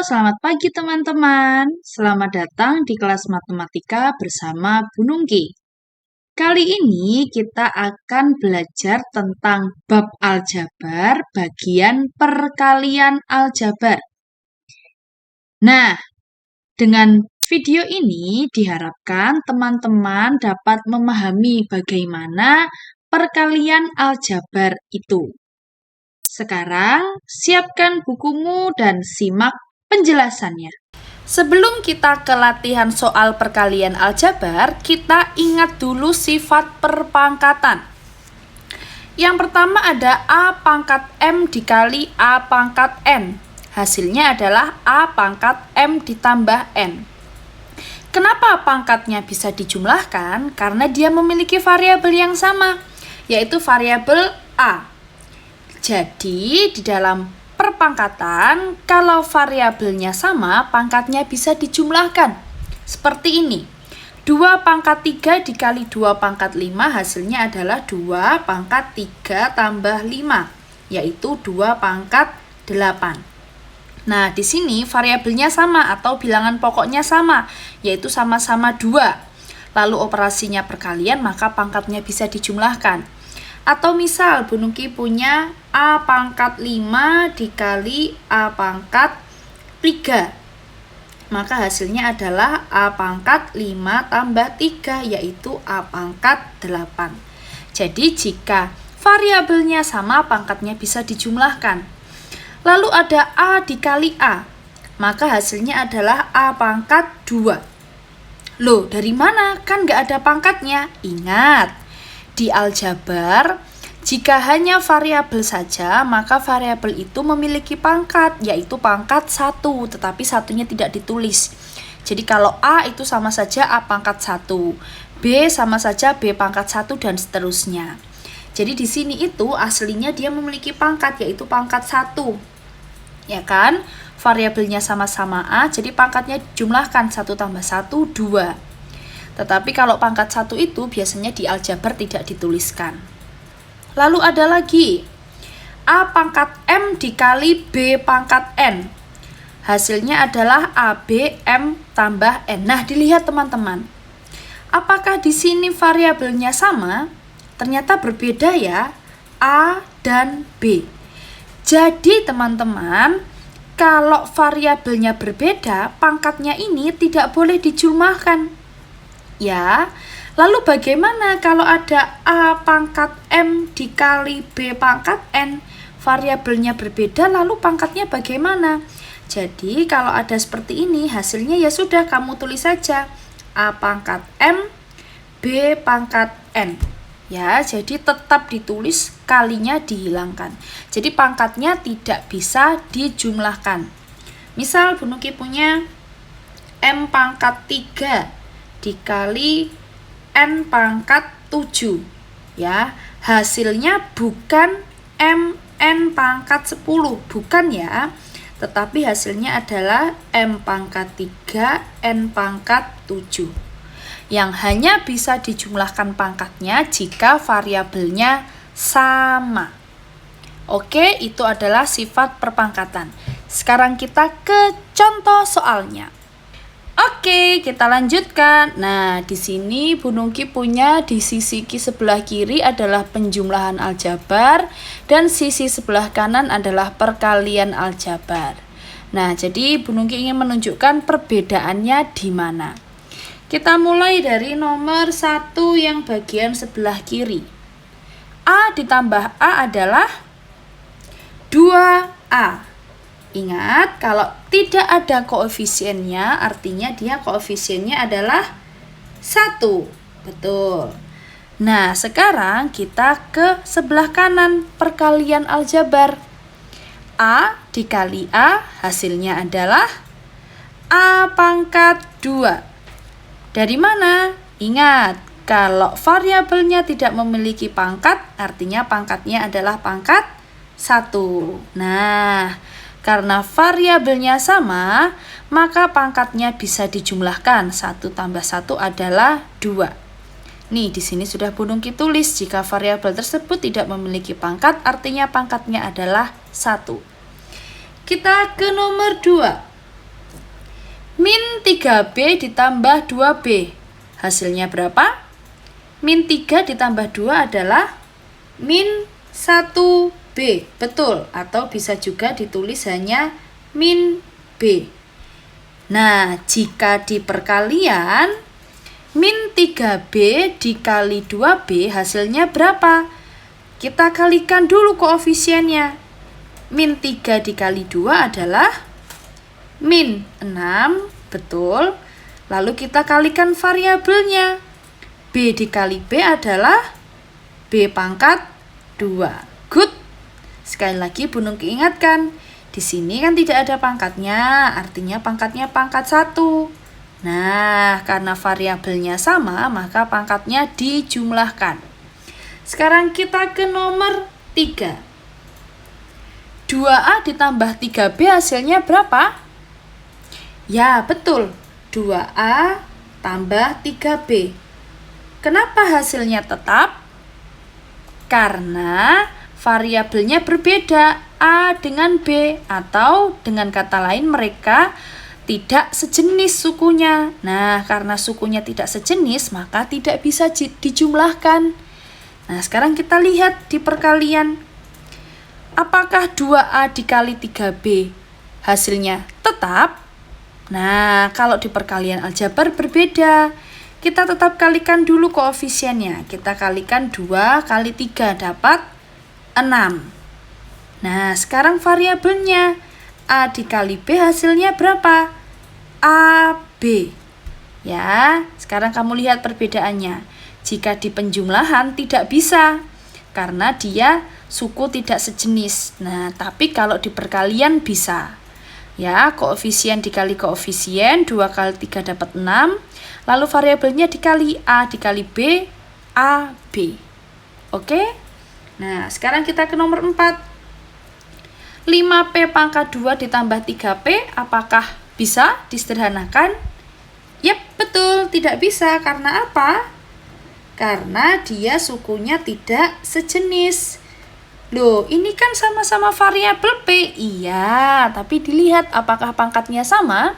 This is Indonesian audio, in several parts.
selamat pagi teman-teman. Selamat datang di kelas matematika bersama Bu Nungki. Kali ini kita akan belajar tentang bab aljabar bagian perkalian aljabar. Nah, dengan video ini diharapkan teman-teman dapat memahami bagaimana perkalian aljabar itu. Sekarang, siapkan bukumu dan simak penjelasannya. Sebelum kita ke latihan soal perkalian aljabar, kita ingat dulu sifat perpangkatan. Yang pertama ada A pangkat M dikali A pangkat N. Hasilnya adalah A pangkat M ditambah N. Kenapa pangkatnya bisa dijumlahkan? Karena dia memiliki variabel yang sama, yaitu variabel A. Jadi, di dalam perpangkatan, kalau variabelnya sama, pangkatnya bisa dijumlahkan. Seperti ini. 2 pangkat 3 dikali 2 pangkat 5, hasilnya adalah 2 pangkat 3 tambah 5, yaitu 2 pangkat 8. Nah, di sini variabelnya sama atau bilangan pokoknya sama, yaitu sama-sama 2. Lalu operasinya perkalian, maka pangkatnya bisa dijumlahkan. Atau misal Bu Nungki punya A pangkat 5 dikali A pangkat 3. Maka hasilnya adalah A pangkat 5 tambah 3, yaitu A pangkat 8. Jadi jika variabelnya sama, pangkatnya bisa dijumlahkan. Lalu ada A dikali A, maka hasilnya adalah A pangkat 2. Loh, dari mana? Kan nggak ada pangkatnya. Ingat, di aljabar, jika hanya variabel saja, maka variabel itu memiliki pangkat, yaitu pangkat 1, tetapi satunya tidak ditulis. Jadi kalau A itu sama saja A pangkat 1, B sama saja B pangkat 1, dan seterusnya. Jadi di sini itu aslinya dia memiliki pangkat, yaitu pangkat 1. Ya kan? Variabelnya sama-sama A, jadi pangkatnya jumlahkan 1 tambah 1, 2. Tetapi kalau pangkat 1 itu biasanya di aljabar tidak dituliskan. Lalu ada lagi A pangkat M dikali B pangkat N. Hasilnya adalah AB M tambah N. Nah, dilihat teman-teman. Apakah di sini variabelnya sama? Ternyata berbeda ya, A dan B. Jadi teman-teman, kalau variabelnya berbeda, pangkatnya ini tidak boleh dijumlahkan. Ya, lalu bagaimana kalau ada A pangkat M dikali B pangkat N? Variabelnya berbeda, lalu pangkatnya bagaimana? Jadi kalau ada seperti ini, hasilnya ya sudah kamu tulis saja A pangkat M, B pangkat N. Ya, jadi tetap ditulis, kalinya dihilangkan. Jadi pangkatnya tidak bisa dijumlahkan. Misal Bu Nungki punya M pangkat 3 dikali N pangkat 7, ya, hasilnya bukan MN pangkat 10, bukan ya, tetapi hasilnya adalah M pangkat 3 N pangkat 7, yang hanya bisa dijumlahkan pangkatnya jika variabelnya sama. Oke, itu adalah sifat perpangkatan. Sekarang kita ke contoh soalnya. Oke, kita lanjutkan. Nah, di sini Bu Nungki punya di sisi sebelah kiri adalah penjumlahan aljabar dan sisi sebelah kanan adalah perkalian aljabar. Nah, jadi Bu Nungki ingin menunjukkan perbedaannya di mana. Kita mulai dari nomor 1 yang bagian sebelah kiri. A ditambah A adalah 2A. Ingat, kalau tidak ada koefisiennya, artinya dia koefisiennya adalah 1. Betul. Nah, sekarang kita ke sebelah kanan, perkalian aljabar. A dikali A, hasilnya adalah A pangkat 2. Dari mana? Ingat, kalau variabelnya tidak memiliki pangkat, artinya pangkatnya adalah pangkat 1. Nah, karena variabelnya sama, maka pangkatnya bisa dijumlahkan. 1 tambah 1 adalah 2. Nih, di sini sudah Bu Nungki tulis, jika variabel tersebut tidak memiliki pangkat, artinya pangkatnya adalah 1. Kita ke nomor 2. Min 3B ditambah 2B. Hasilnya berapa? Min 3 ditambah 2 adalah min 1B. Betul, atau bisa juga ditulis hanya min B. Nah, jika di perkalian, min 3B dikali 2B hasilnya berapa? Kita kalikan dulu koefisiennya. Min 3 dikali 2 adalah min 6, betul. Lalu kita kalikan variabelnya. B dikali B adalah B pangkat 2. Good. Sekali lagi Bu Nungki ingatkan, di sini kan tidak ada pangkatnya, artinya pangkatnya pangkat 1. Nah, karena variabelnya sama, maka pangkatnya dijumlahkan. Sekarang kita ke nomor 3. 2A ditambah 3B hasilnya berapa? Ya, betul. 2A tambah 3B. Kenapa hasilnya tetap? Karena variabelnya berbeda, A dengan B, atau dengan kata lain mereka tidak sejenis sukunya. Nah, karena sukunya tidak sejenis, maka tidak bisa dijumlahkan. Nah, sekarang kita lihat di perkalian. Apakah 2A dikali 3B hasilnya tetap? Nah, kalau di perkalian aljabar berbeda. Kita tetap kalikan dulu koefisiennya. Kita kalikan 2 kali 3 dapat 6. Nah, sekarang variabelnya. A dikali B hasilnya berapa? AB. Ya, sekarang kamu lihat perbedaannya. Jika di penjumlahan tidak bisa, karena dia suku tidak sejenis. Nah, tapi kalau di perkalian bisa. Ya, koefisien dikali koefisien, 2 kali 3 dapat 6. Lalu variabelnya dikali A dikali B, AB. Oke? Nah, sekarang kita ke nomor 4. 5P pangkat 2 ditambah 3P, apakah bisa disederhanakan? Yap, betul, tidak bisa. Karena apa? Karena dia sukunya tidak sejenis. Loh, ini kan sama-sama variabel P. Iya, tapi dilihat apakah pangkatnya sama?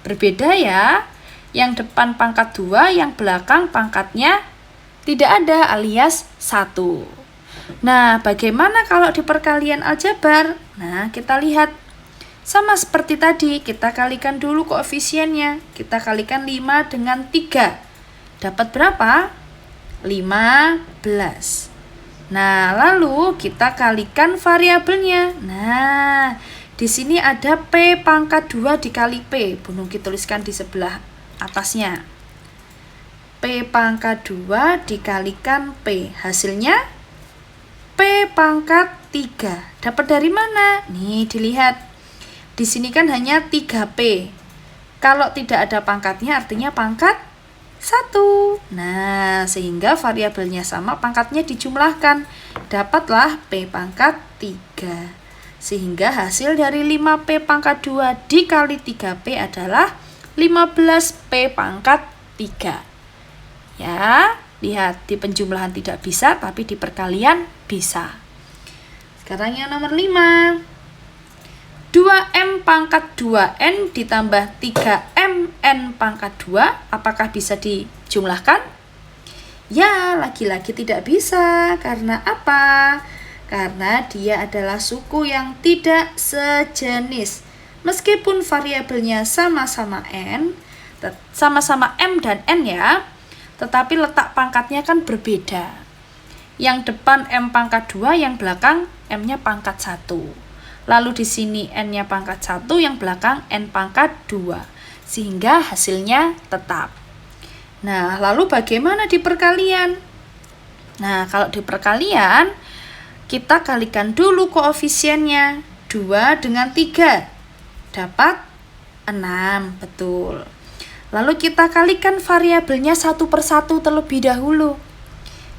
Berbeda ya. Yang depan pangkat 2, yang belakang pangkatnya tidak ada alias 1. Nah, bagaimana kalau di perkalian aljabar? Nah, kita lihat. Sama seperti tadi, kita kalikan dulu koefisiennya. Kita kalikan 5 dengan 3. Dapat berapa? 15. Nah, lalu kita kalikan variabelnya. Nah, di sini ada P pangkat 2 dikali P. Bu Nungki tuliskan di sebelah atasnya. P pangkat 2 dikalikan P. Hasilnya P pangkat 3. Dapat dari mana? Nih, dilihat. Di sini kan hanya 3P. Kalau tidak ada pangkatnya artinya pangkat 1. Nah, sehingga variabelnya sama, pangkatnya dijumlahkan. Dapatlah P pangkat 3. Sehingga hasil dari 5P pangkat 2 dikali 3P adalah 15P pangkat 3. Ya, lihat di penjumlahan tidak bisa, tapi di perkalian bisa. Sekarang yang nomor 5. 2M pangkat 2N ditambah 3MN pangkat 2, apakah bisa dijumlahkan? Ya, lagi-lagi tidak bisa. Karena apa? Karena dia adalah suku yang tidak sejenis. Meskipun variabelnya sama-sama N, sama-sama M dan N ya, tetapi letak pangkatnya kan berbeda. Yang depan M pangkat 2, yang belakang M-nya pangkat 1. Lalu di sini N-nya pangkat 1, yang belakang N pangkat 2. Sehingga hasilnya tetap. Nah, lalu bagaimana di perkalian? Nah, kalau di perkalian, kita kalikan dulu koefisiennya. 2 dengan 3. Dapat 6, betul. Lalu kita kalikan variabelnya satu per satu terlebih dahulu.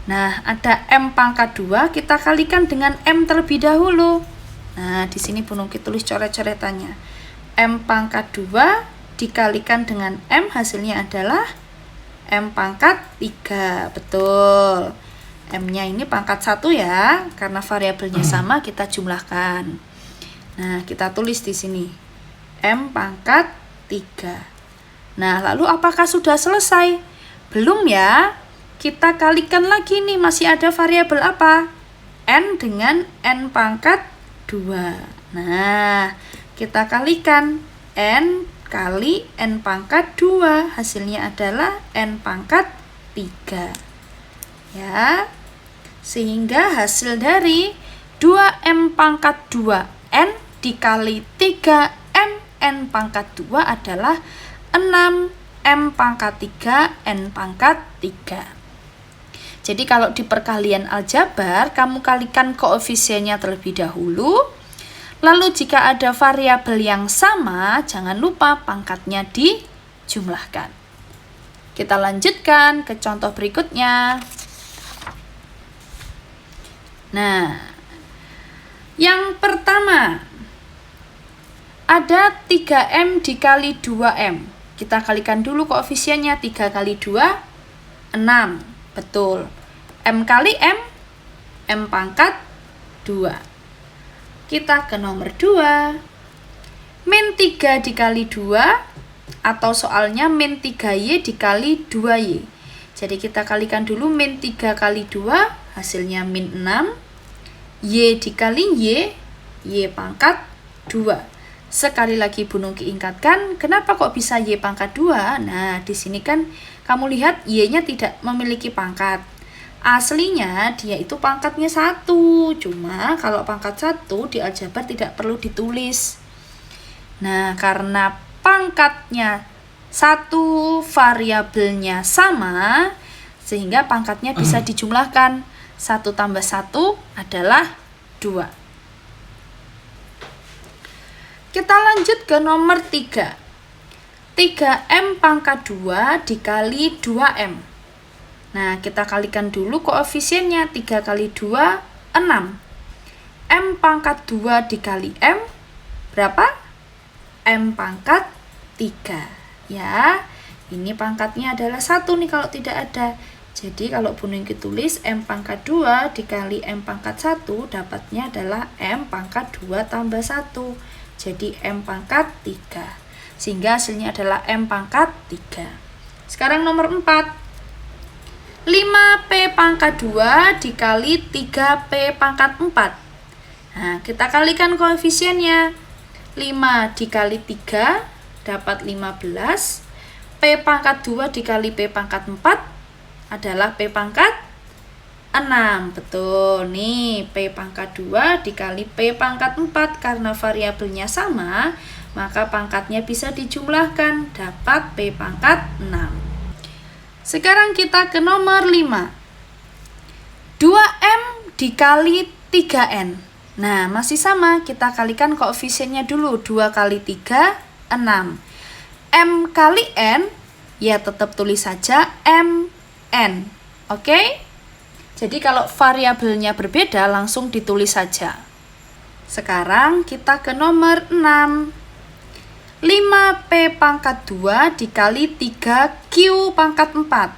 Nah, ada M pangkat 2, kita kalikan dengan M terlebih dahulu. Nah, di sini Bu Nungki tulis coret-coretannya. M pangkat 2 dikalikan dengan M, hasilnya adalah M pangkat 3. Betul. M-nya ini pangkat 1 ya, karena variabelnya sama kita jumlahkan. Nah, kita tulis di sini. M pangkat 3. Nah, lalu apakah sudah selesai? Belum ya. Kita kalikan lagi nih, masih ada variabel apa? N dengan N pangkat 2. Nah, kita kalikan N kali N pangkat 2. Hasilnya adalah N pangkat 3. Ya, sehingga hasil dari 2M pangkat 2N dikali 3M N pangkat 2 adalah 6M pangkat 3 N pangkat 3. Jadi kalau di perkalian aljabar, kamu kalikan koefisiennya terlebih dahulu. Lalu jika ada variabel yang sama, jangan lupa pangkatnya dijumlahkan. Kita lanjutkan ke contoh berikutnya. Nah, yang pertama, ada 3M dikali 2M. Kita kalikan dulu koefisiennya. 3 kali 2, 6. Betul. M kali M, M pangkat 2. Kita ke nomor 2. Min 3 dikali 2, atau soalnya min 3Y dikali 2Y. Jadi kita kalikan dulu min 3 kali 2, hasilnya min 6. Y dikali Y, Y pangkat 2. Sekali lagi Bu Nungki ingatkan, kenapa kok bisa Y pangkat 2? Nah, di sini kan kamu lihat Y-nya tidak memiliki pangkat. Aslinya dia itu pangkatnya 1. Cuma kalau pangkat 1 di aljabar tidak perlu ditulis. Nah, karena pangkatnya 1, variabelnya sama, sehingga pangkatnya bisa dijumlahkan. 1 tambah 1 adalah 2. Kita lanjut ke nomor 3. 3M pangkat 2 dikali 2M. Nah, kita kalikan dulu koefisiennya. 3 kali 2, 6. M pangkat 2 dikali M, berapa? M pangkat 3. Ya, ini pangkatnya adalah 1 nih kalau tidak ada. Jadi kalau Bu Nungki tulis M pangkat 2 dikali M pangkat 1, dapatnya adalah M pangkat 2 tambah 1. Jadi M pangkat 3. Sehingga hasilnya adalah M pangkat 3. Sekarang nomor 4. 5P pangkat 2 dikali 3P pangkat 4. Nah, kita kalikan koefisiennya. 5 dikali 3 dapat 15. P pangkat 2 dikali P pangkat 4 adalah P pangkat 6. Betul, nih P pangkat 2 dikali P pangkat 4. Karena variabelnya sama, maka pangkatnya bisa dijumlahkan, dapat P pangkat 6. Sekarang kita ke nomor 5. 2M dikali 3N. Nah, masih sama, kita kalikan koefisiennya dulu. 2 kali 3, 6. M kali N, ya tetap tulis saja M, N. Oke? Jadi kalau variabelnya berbeda, langsung ditulis saja. Sekarang kita ke nomor 6. 5P pangkat 2 dikali 3Q pangkat 4.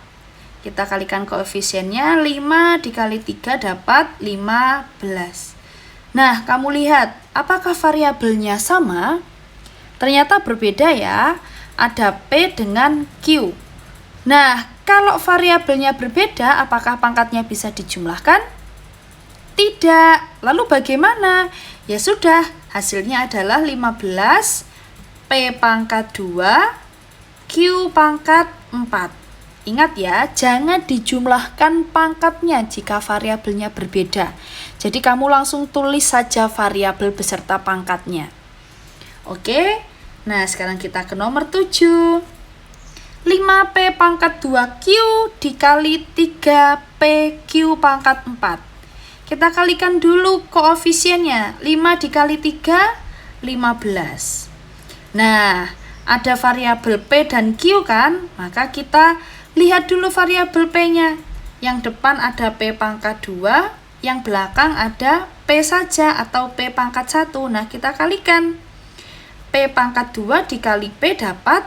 Kita kalikan koefisiennya. 5 dikali 3 dapat 15. Nah, kamu lihat, apakah variabelnya sama? Ternyata berbeda ya. Ada P dengan Q. Nah, kalau variabelnya berbeda, apakah pangkatnya bisa dijumlahkan? Tidak. Lalu bagaimana? Ya sudah, hasilnya adalah 15 P pangkat 2 Q pangkat 4. Ingat ya, jangan dijumlahkan pangkatnya jika variabelnya berbeda. Jadi kamu langsung tulis saja variabel beserta pangkatnya. Oke, nah sekarang kita ke nomor 7. 5P pangkat 2Q dikali 3PQ pangkat 4. Kita kalikan dulu koefisiennya. 5 dikali 3, 15. Nah, ada variabel P dan Q kan? Maka kita lihat dulu variabel P-nya. Yang depan ada P pangkat 2, yang belakang ada P saja atau P pangkat 1. Nah, kita kalikan. P pangkat 2 dikali P dapat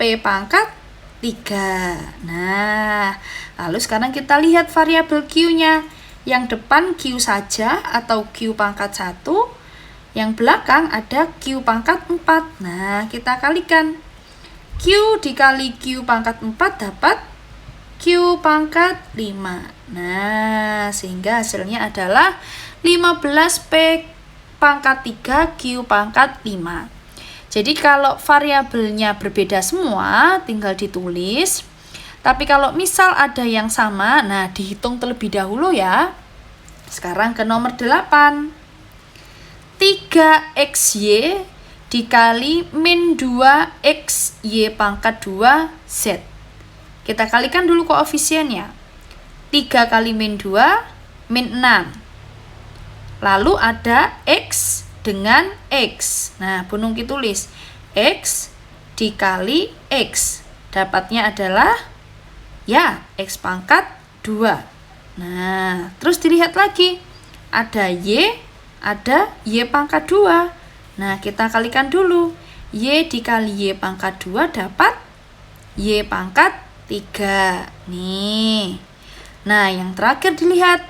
P pangkat 3. Nah, lalu sekarang kita lihat variabel Q-nya. Yang depan Q saja atau Q pangkat 1. Yang belakang ada Q pangkat 4. Nah, kita kalikan. Q dikali Q pangkat 4 dapat Q pangkat 5. Nah, sehingga hasilnya adalah 15P pangkat 3 Q pangkat 5. Jadi kalau variabelnya berbeda semua, tinggal ditulis. Tapi kalau misal ada yang sama, nah dihitung terlebih dahulu ya. Sekarang ke nomor 8. 3XY dikali min 2XY pangkat 2 Z. Kita kalikan dulu koefisiennya. 3 kali min 2, min 6. Lalu ada X dengan X. Nah, Bu Nungki tulis X dikali X. Dapatnya adalah ya X pangkat 2. Nah, terus dilihat lagi. Ada Y, ada Y pangkat 2. Nah, kita kalikan dulu. Y dikali Y pangkat 2 dapat Y pangkat 3. Nih. Nah, yang terakhir dilihat.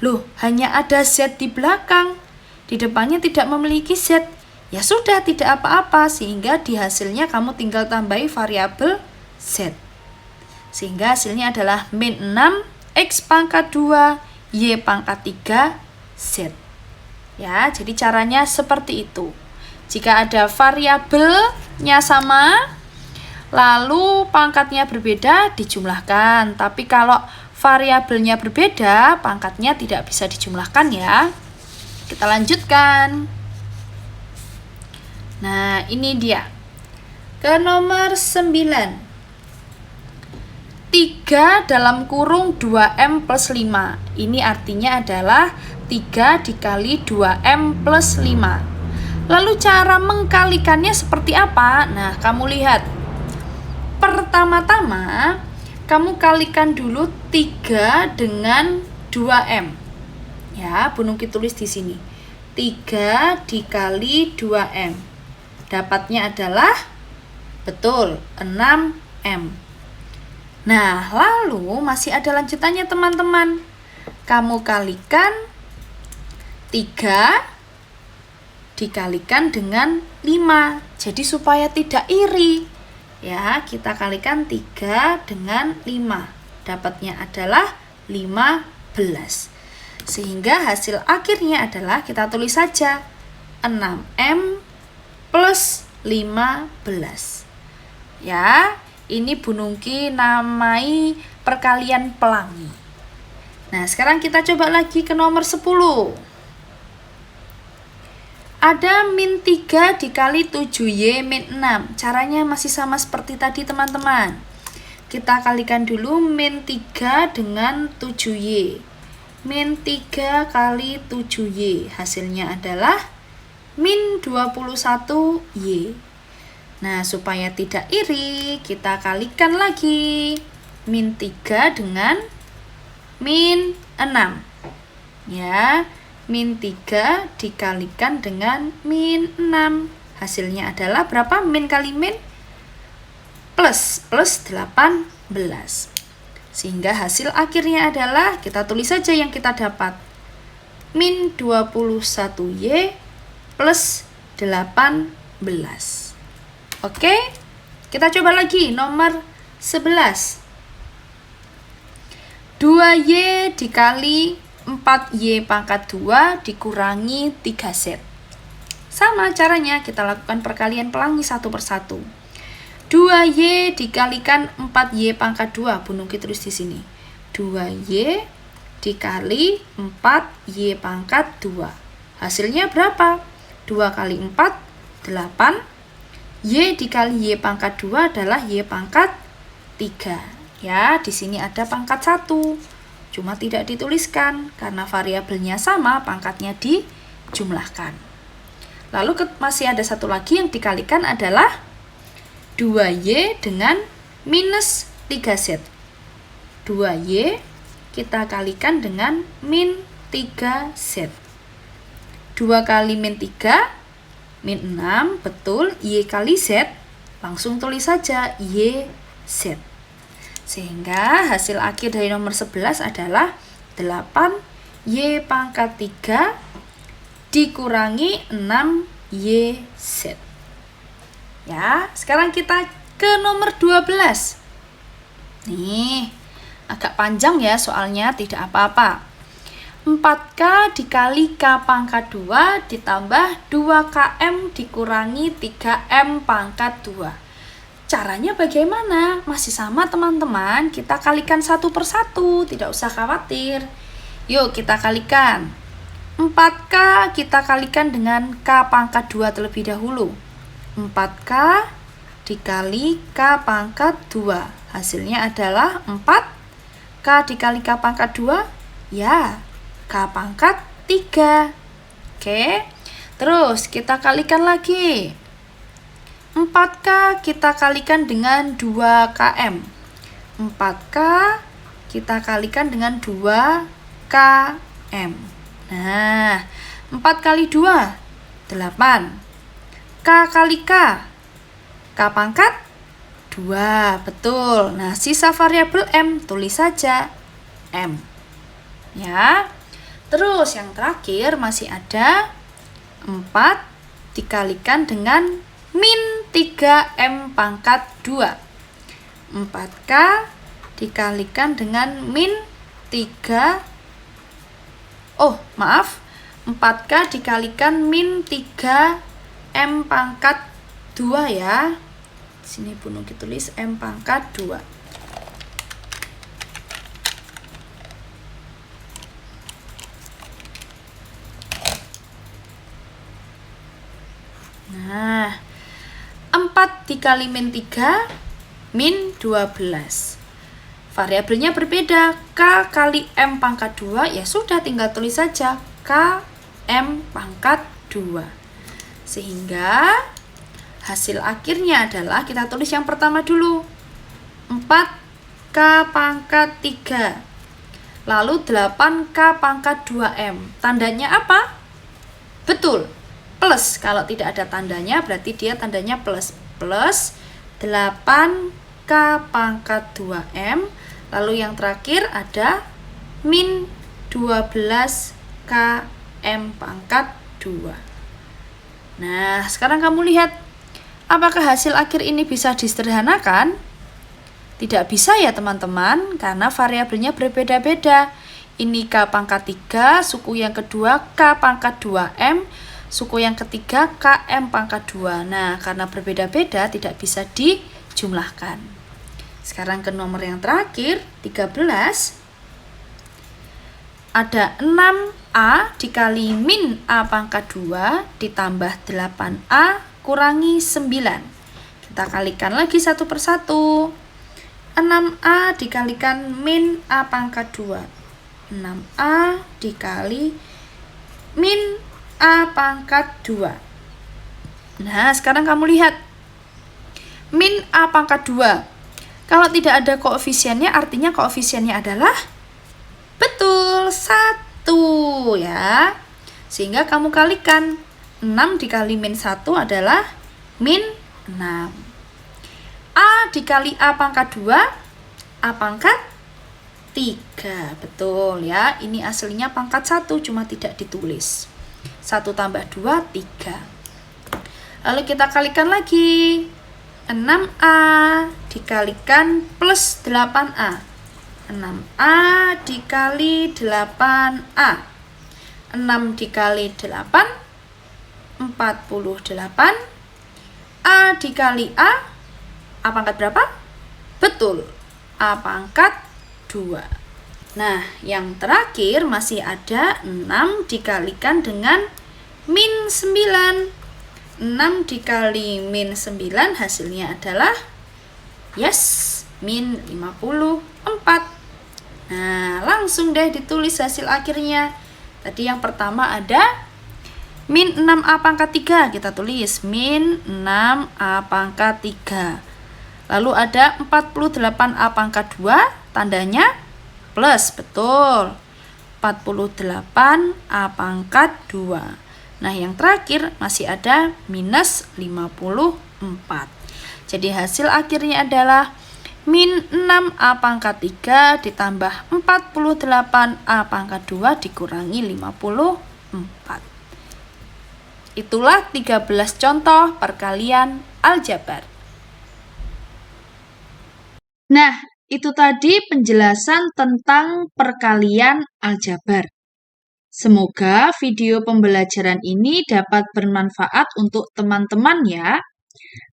Loh, hanya ada Z di belakang. Di depannya tidak memiliki Z. Ya sudah, tidak apa-apa. Sehingga di hasilnya kamu tinggal tambahi variabel Z. Sehingga hasilnya adalah min 6 X pangkat 2 Y pangkat 3 Z. Ya, jadi caranya seperti itu. Jika ada variabelnya sama, lalu pangkatnya berbeda, dijumlahkan. Tapi kalau variabelnya berbeda, pangkatnya tidak bisa dijumlahkan ya. Kita lanjutkan. Nah, ini dia. Ke nomor 9. 3 dalam kurung 2M plus 5. Ini artinya adalah 3 dikali 2M plus 5. Lalu cara mengkalikannya seperti apa? Nah, kamu lihat. Pertama-tama, kamu kalikan dulu 3 dengan 2M. Ya, Bu Nungki tulis di sini. 3 dikali 2M. Dapatnya adalah, betul, 6M. Nah, lalu masih ada lanjutannya teman-teman. Kamu kalikan 3 dikalikan dengan 5. Jadi supaya tidak iri. Ya, kita kalikan 3 dengan 5. Dapatnya adalah 15. Sehingga hasil akhirnya adalah, kita tulis saja 6M plus 15. Ya, ini Bu Nungki namai perkalian pelangi. Nah, sekarang kita coba lagi ke nomor 10. Ada min 3 dikali 7Y min 6. Caranya masih sama seperti tadi teman-teman. Kita kalikan dulu min 3 dengan 7Y. Min 3 kali 7Y. Hasilnya adalah min 21Y. Nah, supaya tidak iri, kita kalikan lagi. Min 3 dengan min 6. Ya, min 3 dikalikan dengan min 6. Hasilnya adalah berapa? Min kali min? Plus 18. Sehingga hasil akhirnya adalah, kita tulis saja yang kita dapat. Min 21Y plus 18. Oke, kita coba lagi nomor 11. 2Y dikali 4Y pangkat 2 dikurangi 3Z. Sama caranya, kita lakukan perkalian pelangi satu persatu. 2Y dikalikan 4Y pangkat 2. Bu Nungki tulis di sini. 2Y dikali 4Y pangkat 2. Hasilnya berapa? 2 kali 4, 8. Y dikali Y pangkat 2 adalah Y pangkat 3. Ya, di sini ada pangkat 1. Cuma tidak dituliskan karena variabelnya sama, pangkatnya dijumlahkan. Lalu masih ada satu lagi yang dikalikan adalah 2Y dengan minus 3Z. 2Y kita kalikan dengan min 3Z. 2 kali min 3, min 6, betul, Y kali Z. Langsung tulis saja YZ. Sehingga hasil akhir dari nomor 11 adalah 8Y pangkat 3 dikurangi 6YZ. Ya, sekarang kita ke nomor 12. Nih, agak panjang ya soalnya, tidak apa-apa. 4K dikali K pangkat 2 ditambah 2KM dikurangi 3M pangkat 2. Caranya bagaimana? Masih sama teman-teman, kita kalikan satu persatu, tidak usah khawatir. Yuk kita kalikan. 4K kita kalikan dengan K pangkat 2 terlebih dahulu. 4K dikali K pangkat 2. Hasilnya adalah 4. K dikali K pangkat 2, ya, K pangkat 3. Oke, terus kita kalikan lagi. 4K kita kalikan dengan 2KM. 4K kita kalikan dengan 2KM. Nah, 4 kali 2, 8. K kali K, K pangkat 2, betul. Nah, sisa variabel M, tulis saja M. Ya, terus yang terakhir masih ada 4 dikalikan dengan min 3M pangkat 2. 4K dikalikan dengan min 3. 4K dikalikan min 3M pangkat 2 ya. Sini Bu Nungki tulis M pangkat 2. Nah, 4 dikali min 3, min 12. Variabelnya berbeda, K kali M pangkat 2, ya sudah tinggal tulis saja K M pangkat 2. Sehingga hasil akhirnya adalah, kita tulis yang pertama dulu, 4K pangkat 3. Lalu 8K pangkat 2M. Tandanya apa? Betul, plus. Kalau tidak ada tandanya berarti dia tandanya plus. Plus 8K pangkat 2M. Lalu yang terakhir ada min 12KM pangkat 2. Nah, sekarang kamu lihat, apakah hasil akhir ini bisa disederhanakan? Tidak bisa ya teman-teman, karena variabelnya berbeda-beda. Ini K pangkat 3, suku yang kedua K pangkat 2M, suku yang ketiga KM pangkat 2. Nah, karena berbeda-beda tidak bisa dijumlahkan. Sekarang ke nomor yang terakhir, 13. Ada 6A dikali min A pangkat 2 ditambah 8A kurangi 9. Kita kalikan lagi satu persatu. 6A dikalikan min A pangkat 2. 6A dikali min A pangkat 2. Nah, sekarang kamu lihat. Min A pangkat 2. Kalau tidak ada koefisiennya, artinya koefisiennya adalah betul 1 ya. Sehingga kamu kalikan 6 dikali min 1 adalah min 6. A dikali A pangkat 2, A pangkat 3. Betul ya, ini aslinya pangkat 1, cuma tidak ditulis. 1 tambah 2, 3. Lalu kita kalikan lagi. 6A dikalikan plus 8A. 6A dikali 8A. 6 dikali 8, 48. A dikali A pangkat berapa? Betul, A pangkat 2. Nah, yang terakhir masih ada 6 dikalikan dengan min 9. 6 dikali min 9 hasilnya adalah min 54. Nah, langsung deh ditulis hasil akhirnya. Tadi yang pertama ada min 6A pangkat 3, kita tulis min 6A pangkat 3. Lalu ada 48A pangkat 2, tandanya plus, betul. 48A pangkat 2. Nah, yang terakhir masih ada minus 54. Jadi hasil akhirnya adalah min 6A pangkat 3 ditambah 48A pangkat 2 dikurangi 54. Itulah 13 contoh perkalian aljabar. Nah, itu tadi penjelasan tentang perkalian aljabar. Semoga video pembelajaran ini dapat bermanfaat untuk teman-teman ya.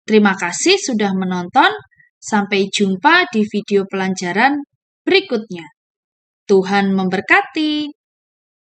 Terima kasih sudah menonton. Sampai jumpa di video pelajaran berikutnya. Tuhan memberkati.